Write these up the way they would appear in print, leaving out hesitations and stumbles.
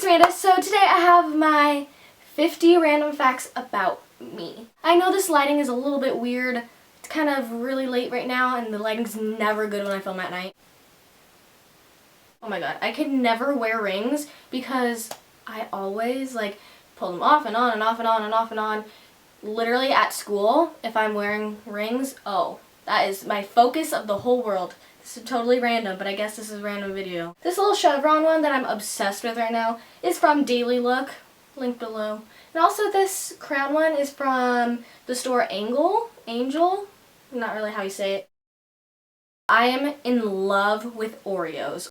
Amanda. So today I have my 50 random facts about me. I know this lighting is a little bit weird. It's kind of really late right now and the lighting's never good when I film at night. Oh my god, I could never wear rings because I always pull them off and on and off and on and off and on. Literally at school, if I'm wearing rings, oh, that is my focus of the whole world. This is totally random, but I guess this is a random video. This little chevron one that I'm obsessed with right now is from Daily Look, linked below. And also this crown one is from the store Angel, not really how you say it. I am in love with Oreos.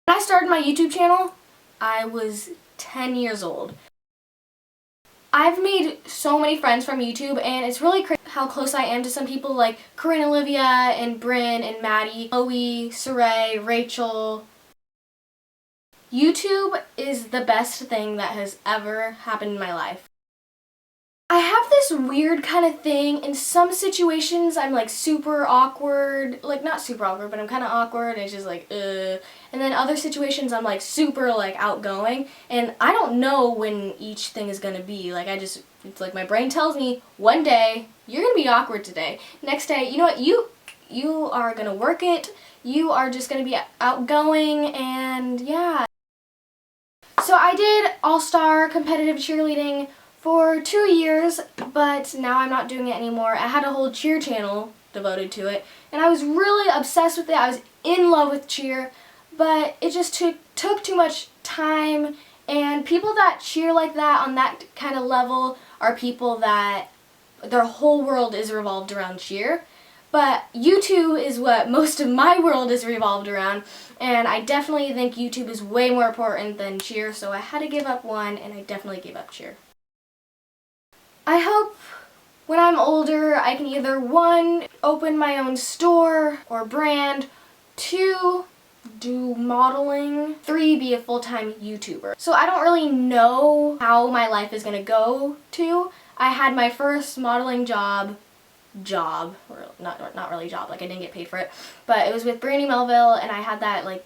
When I started my YouTube channel, I was 10 years old. I've made so many friends from YouTube, and it's really crazy how close I am to some people like Corinne, Olivia, and Bryn, and Maddie, Chloe, Saray, Rachel. YouTube is the best thing that has ever happened in my life. I have this weird kind of thing. In some situations, I'm super awkward. Not super awkward, but I'm kind of awkward. It's just And then other situations, I'm super outgoing. And I don't know when each thing is going to be. It's like my brain tells me one day, you're going to be awkward today. Next day, you know what? You are going to work it. You are just going to be outgoing. And yeah. So I did all-star competitive cheerleading for 2 years, but now I'm not doing it anymore. I had a whole cheer channel devoted to it, and I was really obsessed with it. I was in love with cheer, but it just took too much time, and people that cheer like that on that kind of level are people that their whole world is revolved around cheer. But YouTube is what most of my world is revolved around, and I definitely think YouTube is way more important than cheer, so I had to give up one, and I definitely gave up cheer. I hope when I'm older I can either 1, open my own store or brand, 2, do modeling, 3, be a full-time YouTuber. So I don't really know how my life is going to go to. I had my first modeling job, or not really job, I didn't get paid for it, but it was with Brandy, Melville, and I had that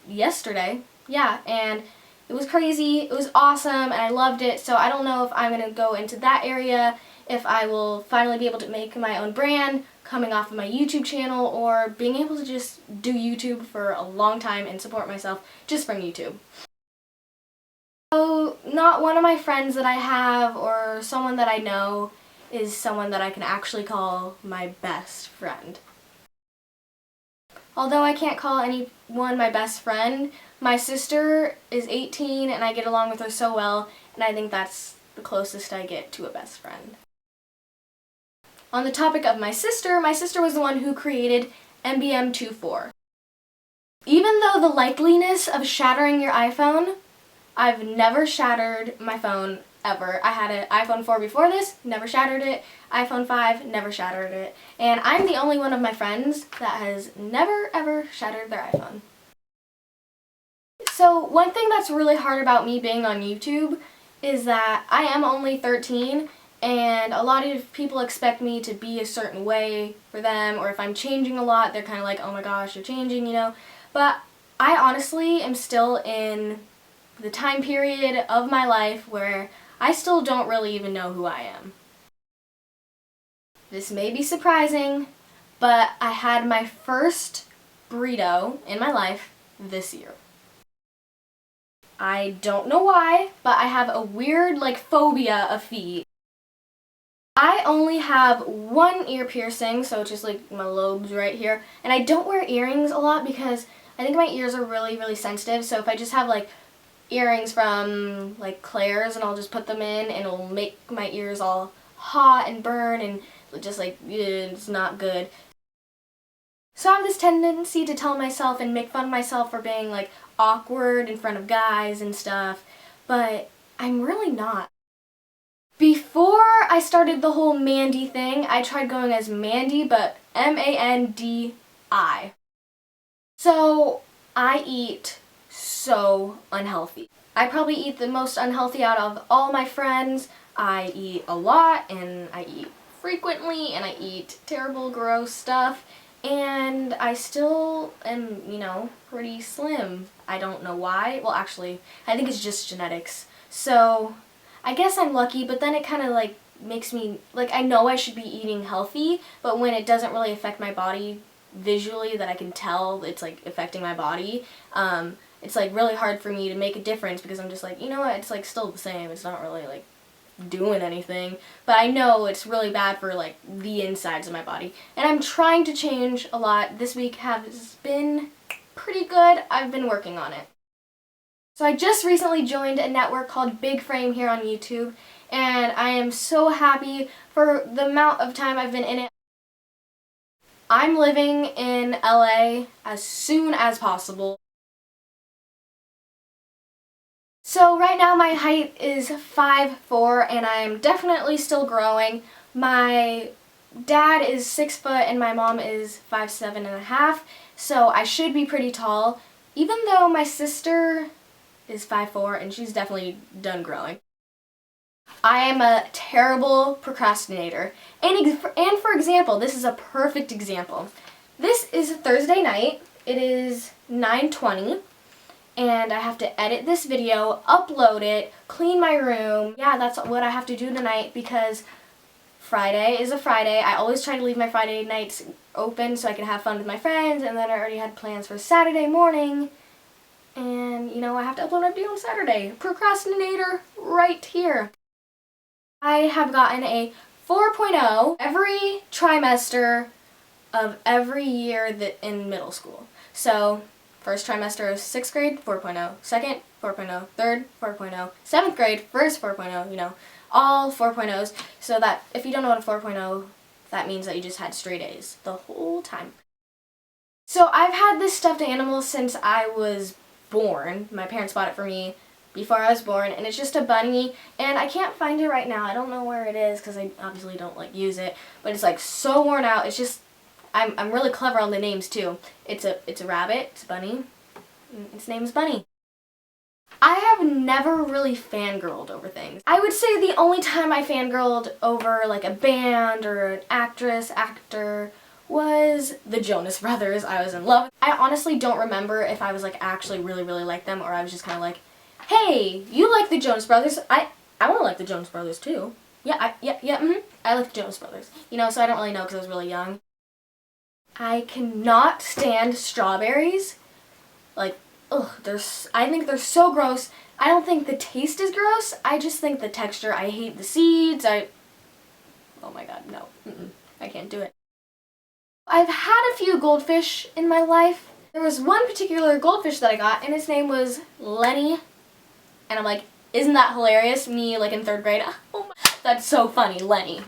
yesterday. Yeah, and it was crazy, it was awesome, and I loved it, so I don't know if I'm going to go into that area, if I will finally be able to make my own brand coming off of my YouTube channel, or being able to just do YouTube for a long time and support myself just from YouTube. So, not one of my friends that I have or someone that I know is someone that I can actually call my best friend. Although I can't call anyone my best friend, my sister is 18 and I get along with her so well, and I think that's the closest I get to a best friend. On the topic of my sister was the one who created MBM24. Even though the likeliness of shattering your iPhone, I've never shattered my phone ever. I had an iPhone 4 before this, never shattered it. iPhone 5, never shattered it. And I'm the only one of my friends that has never ever shattered their iPhone. So one thing that's really hard about me being on YouTube is that I am only 13, and a lot of people expect me to be a certain way for them, or if I'm changing a lot, they're kind of like, oh my gosh, you're changing, you know. But I honestly am still in the time period of my life where I still don't really even know who I am. This may be surprising, but I had my first burrito in my life this year. I don't know why, but I have a weird phobia of feet. I only have one ear piercing, so it's just my lobes right here, and I don't wear earrings a lot because I think my ears are really, really sensitive, so if I just have earrings from Claire's and I'll just put them in and it'll make my ears all hot and burn and just it's not good. So I have this tendency to tell myself and make fun of myself for being awkward in front of guys and stuff, but I'm really not. Before I started the whole Mandy thing, I tried going as Mandy, but M-A-N-D-I. So I eat so unhealthy. I probably eat the most unhealthy out of all my friends. I eat a lot, and I eat frequently, and I eat terrible, gross stuff, and I still am, pretty slim. I don't know why. Well, actually, I think it's just genetics. So I guess I'm lucky, but then it kind of like makes me, like, I know I should be eating healthy, but when it doesn't really affect my body visually, that I can tell it's like affecting my body, it's like really hard for me to make a difference, because I'm just like, you know what, it's like still the same. It's not really like doing anything, but I know it's really bad for like the insides of my body, and I'm trying to change a lot. This week has been pretty good. I've been working on it. So I just recently joined a network called Big Frame here on YouTube, and I am so happy for the amount of time I've been in it. I'm living in LA as soon as possible. So right now my height is 5'4", and I'm definitely still growing. My dad is 6 foot and my mom is 5'7.5", so I should be pretty tall, even though my sister is 5'4", and she's definitely done growing. I am a terrible procrastinator. And for example, this is a perfect example. This is Thursday night. It is 9:20. And I have to edit this video, upload it, clean my room. Yeah, that's what I have to do tonight, because Friday is a Friday. I always try to leave my Friday nights open so I can have fun with my friends, and then I already had plans for Saturday morning. And, I have to upload a video on Saturday. Procrastinator right here. I have gotten a 4.0 every trimester of every year in middle school. So, first trimester is 6th grade, 4.0. Second, 4.0. Third, 4.0. 7th grade, first 4.0, all 4.0s. So that, if you don't know what a 4.0, that means that you just had straight A's the whole time. So I've had this stuffed animal since I was born. My parents bought it for me before I was born, and it's just a bunny, and I can't find it right now. I don't know where it is, because I obviously don't use it, but it's like so worn out. It's just, I'm really clever on the names too. It's a rabbit, it's a bunny, its name is Bunny. I have never really fangirled over things. I would say the only time I fangirled over like a band or an actor was the Jonas Brothers. I was in love. I honestly don't remember if I was like actually really like them, or I was just kind of like, hey, you like the Jonas Brothers, I want to like the Jonas Brothers too. I like the Jonas Brothers. So I don't really know, because I was really young. I cannot stand strawberries. Like, ugh, I think they're so gross. I don't think the taste is gross. I just think the texture. I hate the seeds. Oh my god, no. I can't do it. I've had a few goldfish in my life. There was one particular goldfish that I got, and his name was Lenny. And I'm like, isn't that hilarious? Me, like, in 3rd grade. Oh my, that's so funny. Lenny.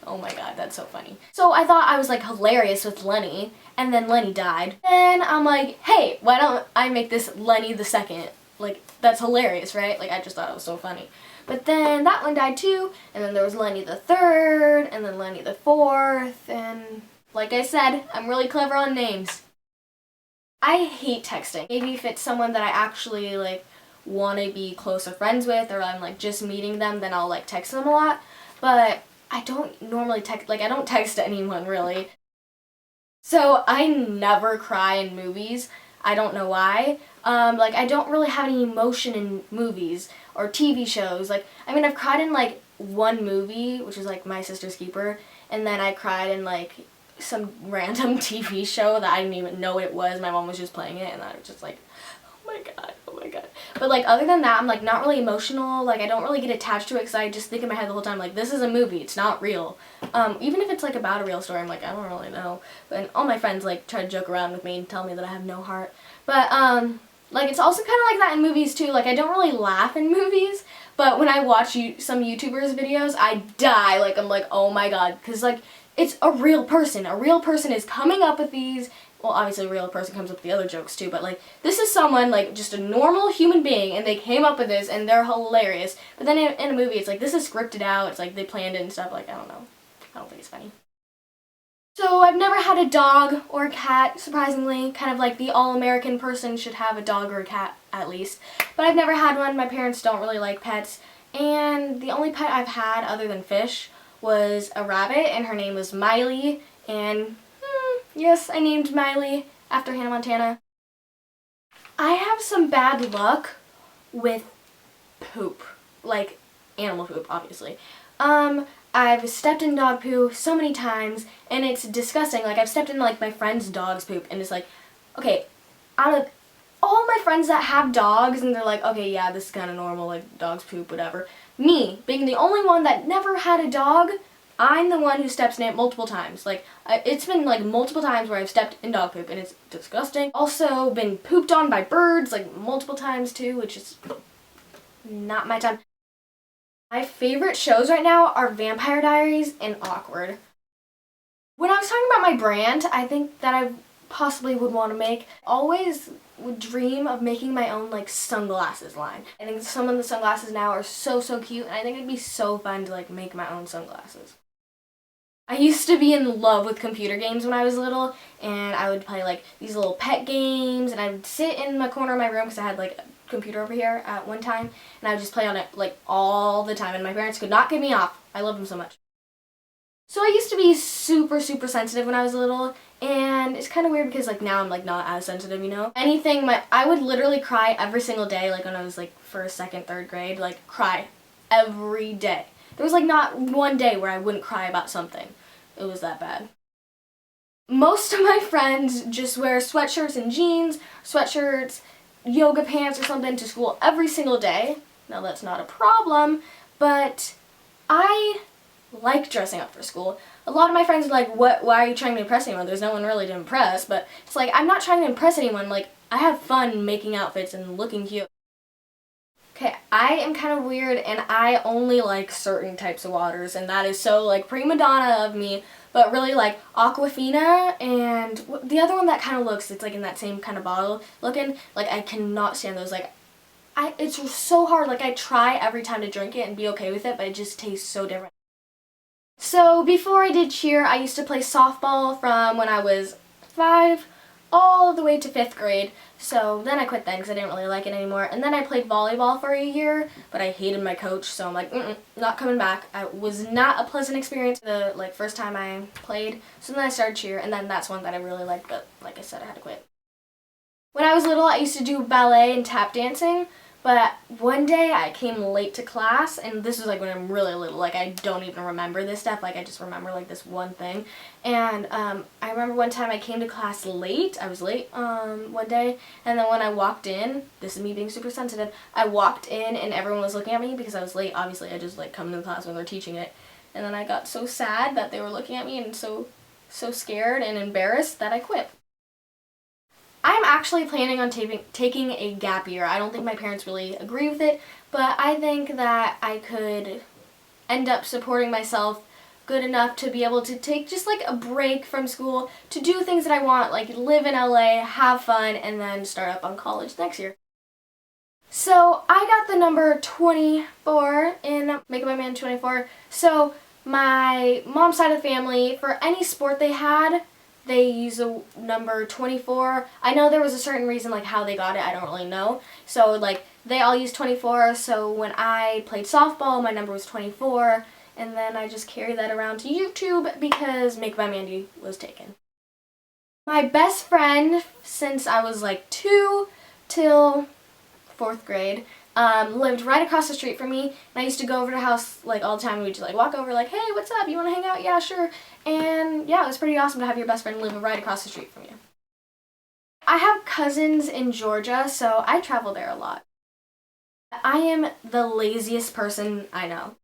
Oh my god, that's so funny. So I thought I was, like, hilarious with Lenny, and then Lenny died. Then I'm like, hey, why don't I make this Lenny the second? Like, that's hilarious, right? Like, I just thought it was so funny. But then that one died too, and then there was Lenny the 3rd, and then Lenny the 4th, and like I said, I'm really clever on names. I hate texting. Maybe if it's someone that I actually, like, want to be closer friends with, or I'm like just meeting them, then I'll like text them a lot, but I don't normally text, like I don't text anyone really. So I never cry in movies. I don't know why. Like I don't really have any emotion in movies or TV shows. Like, I mean, I've cried in like one movie, which is like My Sister's Keeper, and then I cried in like some random TV show that I didn't even know what it was. My mom was just playing it, and I was just like, oh my god. But like other than that, I'm like not really emotional. Like I don't really get attached to it, because I just think in my head the whole time like, this is a movie, it's not real. Even if it's like about a real story, I'm like, I don't really know. And all my friends like try to joke around with me and tell me that I have no heart. But like it's also kind of like that in movies too. Like I don't really laugh in movies, but when I watch some YouTubers videos, I die. Like I'm like, oh my god, because like it's a real person. A real person is coming up with these. Well, obviously a real person comes up with the other jokes too, but like this is someone, like just a normal human being, and they came up with this and they're hilarious. But then in a movie it's like, this is scripted out, it's like they planned it and stuff. Like I don't know, I don't think it's funny. So I've never had a dog or a cat, surprisingly. Kind of like the all-American person should have a dog or a cat at least. But I've never had one. My parents don't really like pets, and the only pet I've had other than fish was a rabbit, and her name was Miley, and Yes, I named Miley after Hannah Montana. I have some bad luck with poop, like animal poop, obviously. I've stepped in dog poo so many times, and it's disgusting. Like, I've stepped in, like, my friend's dog's poop, and it's like, okay, out of all my friends that have dogs, and they're like, okay, yeah, this is kind of normal, like, dogs poop, whatever. Me, being the only one that never had a dog, I'm the one who steps in it multiple times. Like, it's been, like, multiple times where I've stepped in dog poop, and it's disgusting. Also been pooped on by birds, like, multiple times, too, which is not my time. My favorite shows right now are Vampire Diaries and Awkward. When I was talking about my brand, I think that I possibly would want to make, always would dream of making my own, like, sunglasses line. I think some of the sunglasses now are so cute, and I think it'd be so fun to, like, make my own sunglasses. I used to be in love with computer games when I was little, and I would play, like, these little pet games, and I would sit in the corner of my room because I had, like, a computer over here at one time, and I would just play on it, like, all the time, and my parents could not get me off. I loved them so much. So I used to be super sensitive when I was little, and it's kind of weird because, like, now I'm, like, not as sensitive, you know? I would literally cry every single day, like, when I was, like, first, second, third grade, like, cry every day. There was, like, not one day where I wouldn't cry about something. It was that bad. Most of my friends just wear sweatshirts and jeans, sweatshirts, yoga pants or something to school every single day. Now that's not a problem, but I like dressing up for school. A lot of my friends are like, why are you trying to impress anyone? There's no one really to impress, but it's like, I'm not trying to impress anyone. Like, I have fun making outfits and looking cute. Okay, I am kind of weird, and I only like certain types of waters, and that is so, like, prima donna of me, but really, like, Aquafina, and the other one that kind of looks, it's, like, in that same kind of bottle looking, like, I cannot stand those. Like, it's so hard. Like, I try every time to drink it and be okay with it, but it just tastes so different. So, before I did cheer, I used to play softball from when I was 5 all the way to 5th grade. So then I quit then because I didn't really like it anymore. And then I played volleyball for a year, but I hated my coach, so I'm like, not coming back. It was not a pleasant experience the, like, first time I played. So then I started cheer, and then that's one that I really liked, but like I said, I had to quit. When I was little, I used to do ballet and tap dancing, but one day I came late to class, and this was, like, when I'm really little. Like, I don't even remember this stuff. Like, I just remember, like, this one thing. And I remember one time I came to class late. I was late one day, and then when I walked in, this is me being super sensitive, I walked in and everyone was looking at me because I was late. Obviously, I just, like, come to the class when they're teaching it. And then I got so sad that they were looking at me and so scared and embarrassed that I quit. I'm actually planning on taking a gap year. I don't think my parents really agree with it, but I think that I could end up supporting myself good enough to be able to take just, like, a break from school to do things that I want, like live in LA, have fun, and then start up on college next year. So I got the number 24 in Makeup by Mandy 24. So my mom's side of the family, for any sport they had, they use a number 24. I know there was a certain reason, like, how they got it. I don't really know. So, like, they all use 24. So when I played softball, my number was 24. And then I just carried that around to YouTube because Makeup by Mandy was taken. My best friend since I was, like, 2 till 4th grade lived right across the street from me, and I used to go over to her house, like, all the time. We'd just, like, walk over, like, hey, what's up, you want to hang out? Yeah, sure. And yeah, it was pretty awesome to have your best friend live right across the street from you. I have cousins in Georgia, so I travel there a lot. I am the laziest person I know.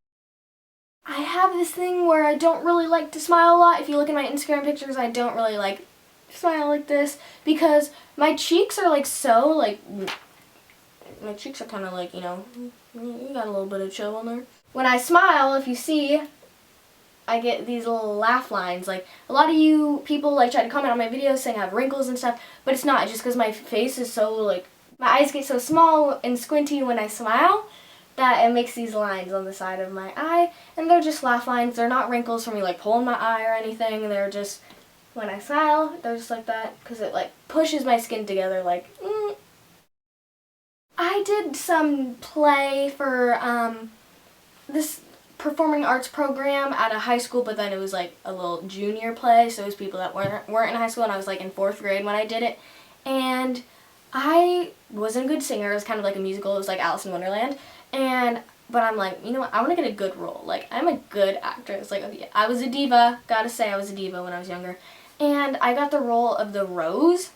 I have this thing where I don't really like to smile a lot. If you look at my Instagram pictures, I don't really, like, smile like this because my cheeks are, like, so, like, my cheeks are kind of, like, you know, you got a little bit of chill on there. When I smile, if you see, I get these little laugh lines. Like, a lot of you people, like, try to comment on my videos saying I have wrinkles and stuff, but it's not. It's just because my face is so, like, my eyes get so small and squinty when I smile that it makes these lines on the side of my eye, and they're just laugh lines. They're not wrinkles from me, like, pulling my eye or anything. They're just, when I smile, they're just like that because it, like, pushes my skin together, like, I did some play for this performing arts program at a high school, but then it was like a little junior play, so it was people that weren't in high school, and I was like in 4th grade when I did it. And I wasn't a good singer. It was kind of like a musical. It was like Alice in Wonderland. But I'm like, you know what? I want to get a good role. Like, I'm a good actress. Like, I was a diva. Gotta say, I was a diva when I was younger. And I got the role of the Rose.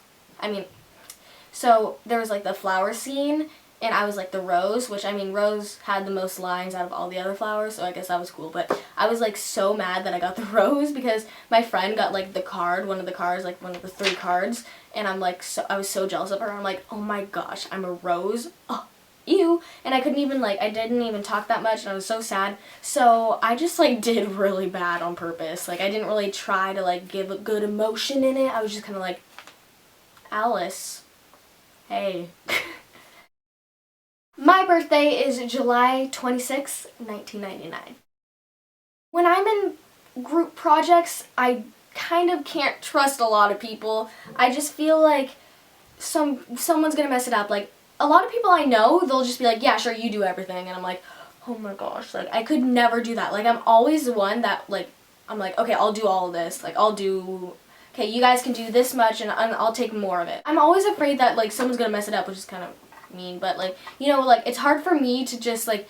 So there was like the flower scene, and I was like the Rose, which, Rose had the most lines out of all the other flowers, so I guess that was cool. But I was like so mad that I got the Rose because my friend got like the card, one of the cards, like one of the 3 cards, and I was so jealous of her. I'm like, oh my gosh, I'm a Rose. Oh, ew. And I didn't even talk that much, and I was so sad. So I just like did really bad on purpose. Like, I didn't really try to like give a good emotion in it. I was just kind of like, Alice, hey. My birthday is July 26, 1999. When I'm in group projects, I kind of can't trust a lot of people. I just feel like someone's gonna mess it up. Like, a lot of people I know, they'll just be like, yeah, sure, you do everything. And I'm like, oh my gosh, like, I could never do that. Like, I'm always the one that, like, I'm like, okay, I'll do all of this. Like, okay, you guys can do this much, and I'll take more of it. I'm always afraid that, like, someone's gonna mess it up, which is kind of mean, but like, you know, like, it's hard for me to just like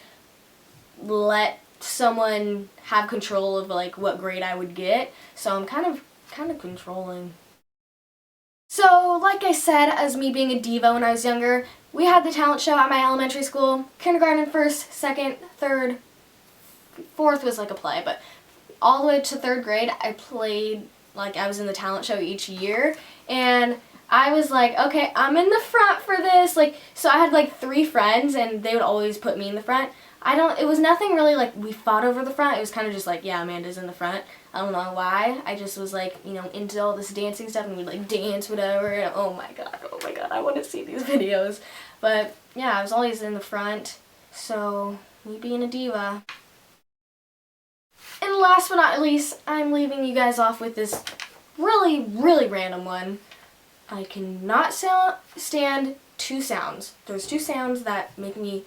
let someone have control of like what grade I would get, so I'm kind of controlling. So like I said, as me being a diva when I was younger, we had the talent show at my elementary school. Kindergarten, 1st, 2nd, 3rd, 4th was like a play, but all the way to 3rd grade I played, like, I was in the talent show each year, and I was like, okay, I'm in the front for this. Like, so I had like 3 friends, and they would always put me in the front. It was nothing really like we fought over the front. It was kind of just like, yeah, Amanda's in the front. I don't know why. I just was like, you know, into all this dancing stuff, and we'd like dance, whatever. And oh my god, I want to see these videos. But yeah, I was always in the front. So, me being a diva. And last but not least, I'm leaving you guys off with this really, really random one. I cannot stand 2 sounds. There's 2 sounds that make me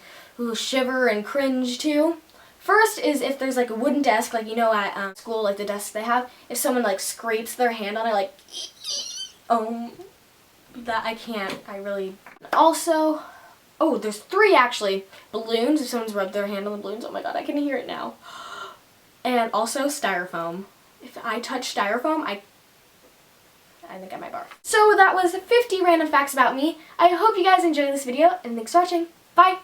shiver and cringe too. First is if there's like a wooden desk, like, you know, at school, like the desks they have, if someone like scrapes their hand on it, like, that I can't. I really. Also, oh, there's 3 actually. Balloons, if someone's rubbed their hand on the balloons, oh my god, I can hear it now. And also styrofoam. If I touch styrofoam, I think I might barf. So that was 50 random facts about me. I hope you guys enjoyed this video, and thanks for watching. Bye!